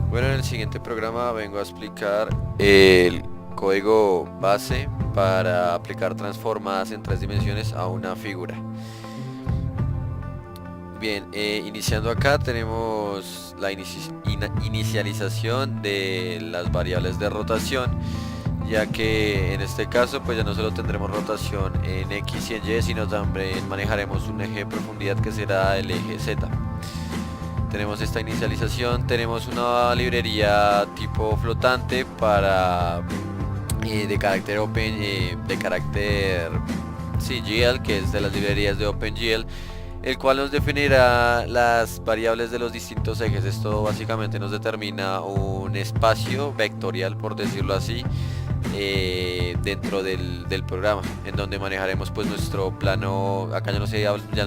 Bueno, en el siguiente programa vengo a explicar el código base para aplicar transformadas en tres dimensiones a una figura. Bien, iniciando acá tenemos la inicialización de las variables de rotación, ya que en este caso pues ya no solo tendremos rotación en X y en Y, sino también manejaremos un eje de profundidad que será el eje Z. Tenemos esta inicialización, tenemos una librería tipo flotante para de carácter open, de carácter GL, que es de las librerías de OpenGL, el cual nos definirá las variables de los distintos ejes. Esto básicamente nos determina un espacio vectorial, por decirlo así, dentro del programa, en donde manejaremos pues nuestro plano. Acá ya no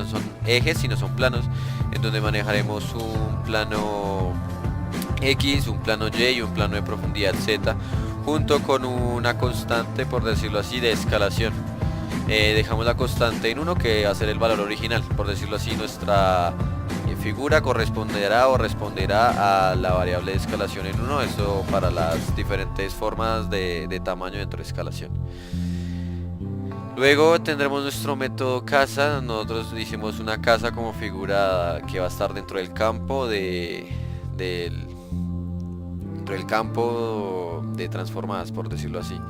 son ejes, sino son planos, en donde manejaremos un plano X, un plano Y y un plano de profundidad Z, junto con una constante, por decirlo así, de escalación. Dejamos la constante en 1, que va a ser el valor original, por decirlo así. Nuestra figura corresponderá o responderá a la variable de escalación en 1, eso para las diferentes formas de tamaño dentro de escalación. Luego tendremos nuestro método casa. Nosotros hicimos una casa como figura que va a estar dentro del campo dentro del campo de transformadas, por decirlo así.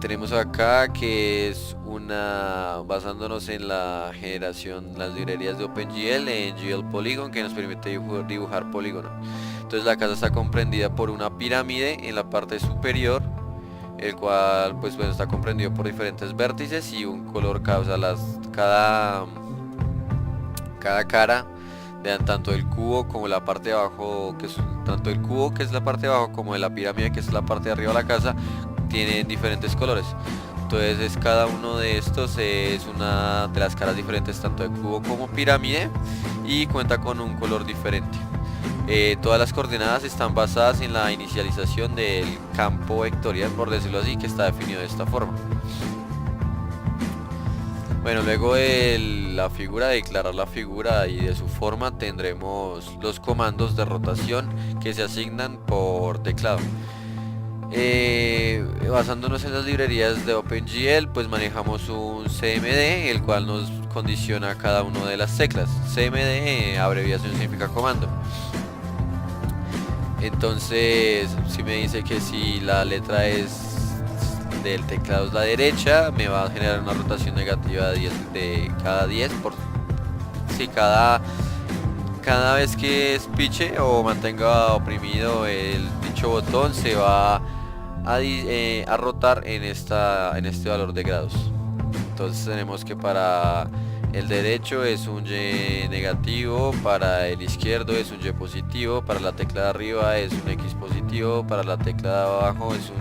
Tenemos acá que es basándonos en la generación, las librerías de OpenGL en GL Polygon, que nos permite dibujar polígono. Entonces la casa está comprendida por una pirámide en la parte superior, el cual pues bueno, está comprendido por diferentes vértices y un color cada cara de tanto el cubo como la parte de abajo, tanto el cubo, que es la parte de abajo, como de la pirámide, que es la parte de arriba de la casa, tienen diferentes colores. Entonces cada uno de estos es una de las caras diferentes, tanto de cubo como pirámide, y cuenta con un color diferente. Todas las coordenadas están basadas en la inicialización del campo vectorial, por decirlo así, que está definido de esta forma. Bueno, luego de la figura, de declarar la figura y de su forma, tendremos los comandos de rotación que se asignan por teclado. Basándonos en las librerías de OpenGL, pues manejamos un CMD, el cual nos condiciona cada una de las teclas. CMD, abreviación, significa comando. Entonces, si me dice que si la letra del teclado es la derecha, me va a generar una rotación negativa de cada 10 si cada vez que espiche o mantenga oprimido el dicho botón, se va a rotar en este valor de grados. Entonces tenemos que para el derecho es un Y negativo, para el izquierdo es un Y positivo, para la tecla de arriba es un X positivo, para la tecla de abajo es un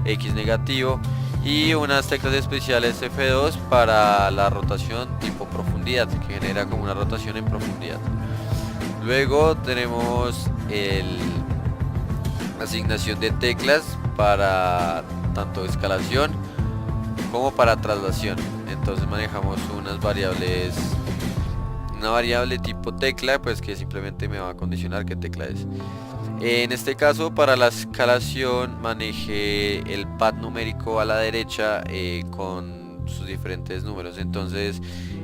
X negativo, y unas teclas especiales F2 para la rotación tipo profundidad, que genera como una rotación en profundidad. Luego tenemos la asignación de teclas para tanto escalación como para traslación. Entonces manejamos una variable tipo tecla, pues que simplemente me va a condicionar qué tecla es. En este caso, para la escalación manejé el pad numérico a la derecha con sus diferentes números. Entonces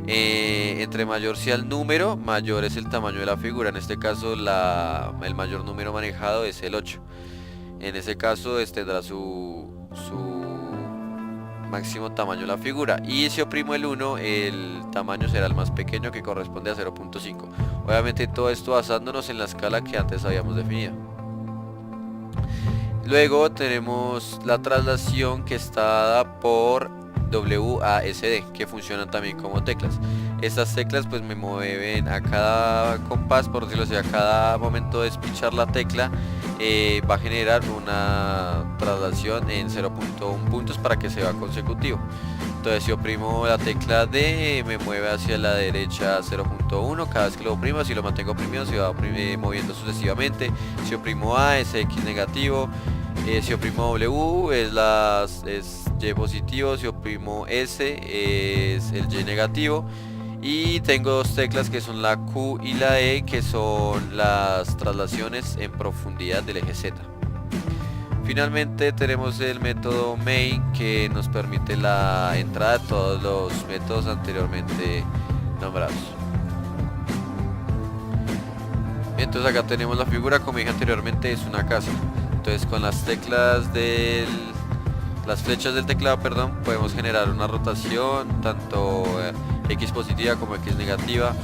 entre mayor sea el número, mayor es el tamaño de la figura. En este caso el mayor número manejado es el 8. En ese caso tendrá su máximo tamaño la figura, y si oprimo el 1, el tamaño será el más pequeño, que corresponde a 0.5. obviamente todo esto basándonos en la escala que antes habíamos definido. Luego tenemos la traslación, que está dada por WASD, que funcionan también como teclas. Estas teclas pues me mueven a cada compás, por decirlo así, a cada momento de espichar la tecla va a generar una traslación en 0.1 puntos para que sea consecutivo. Entonces si oprimo la tecla D, me mueve hacia la derecha 0.1, cada vez que lo oprimo, si lo mantengo oprimido se va moviendo sucesivamente. Si oprimo A es X negativo, si oprimo W es Y positivo, si oprimo S es el Y negativo, Y tengo dos teclas que son la Q y la E, que son las traslaciones en profundidad del eje Z. Finalmente tenemos el método main, que nos permite la entrada de todos los métodos anteriormente nombrados. Entonces acá tenemos la figura, como dije anteriormente, es una casa. Entonces con las teclas las flechas del teclado, perdón, podemos generar una rotación, tanto X positiva como X negativa.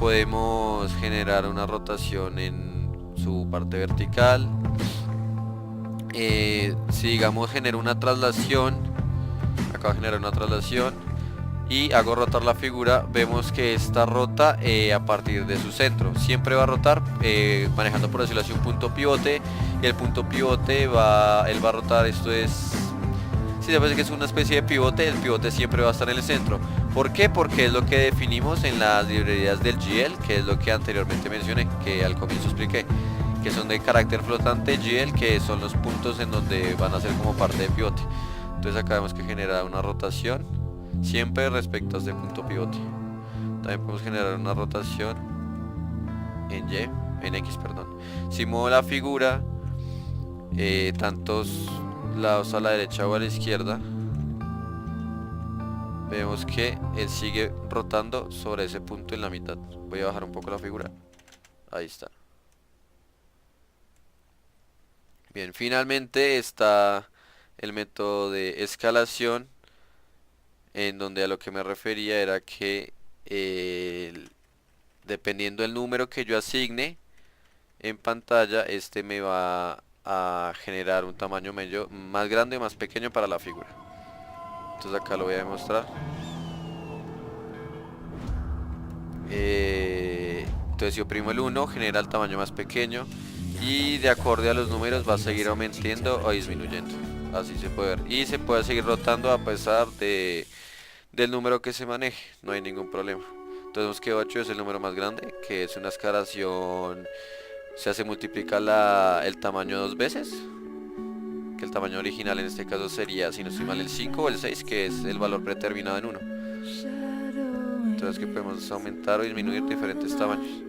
Podemos generar una rotación en su parte vertical. Si digamos genero una traslación, acabo de generar una traslación y hago rotar la figura, vemos que esta rota a partir de su centro. Siempre va a rotar manejando, por decirlo así, un punto pivote, y el punto pivote él va a rotar. Esto es, si se parece que es una especie de pivote, el pivote siempre va a estar en el centro. ¿Por qué? Porque es lo que definimos en las librerías del GL, que es lo que anteriormente mencioné, que al comienzo expliqué, que son de carácter flotante GL, que son los puntos en donde van a ser como parte de pivote. Entonces acá vemos que genera una rotación siempre respecto a este punto pivote. También podemos generar una rotación en X, perdón. Si muevo la figura tantos lados, a la derecha o a la izquierda, vemos que él sigue rotando sobre ese punto en la mitad. Voy a bajar un poco la figura. Ahí está. Bien, finalmente está el método de escalación, en donde a lo que me refería era que dependiendo del número que yo asigne en pantalla, este me va a generar un tamaño más grande o más pequeño para la figura. Entonces acá lo voy a demostrar. Entonces si oprimo el 1 genera el tamaño más pequeño, y de acuerdo a los números va a seguir aumentando o disminuyendo. Así se puede ver, y se puede seguir rotando a pesar del número que se maneje, no hay ningún problema. Entonces vemos que 8 es el número más grande, que es una escalación, se multiplica el tamaño dos veces, que el tamaño original en este caso sería, si no estoy mal, el 5 o el 6, que es el valor predeterminado en 1. Entonces que podemos aumentar o disminuir diferentes tamaños.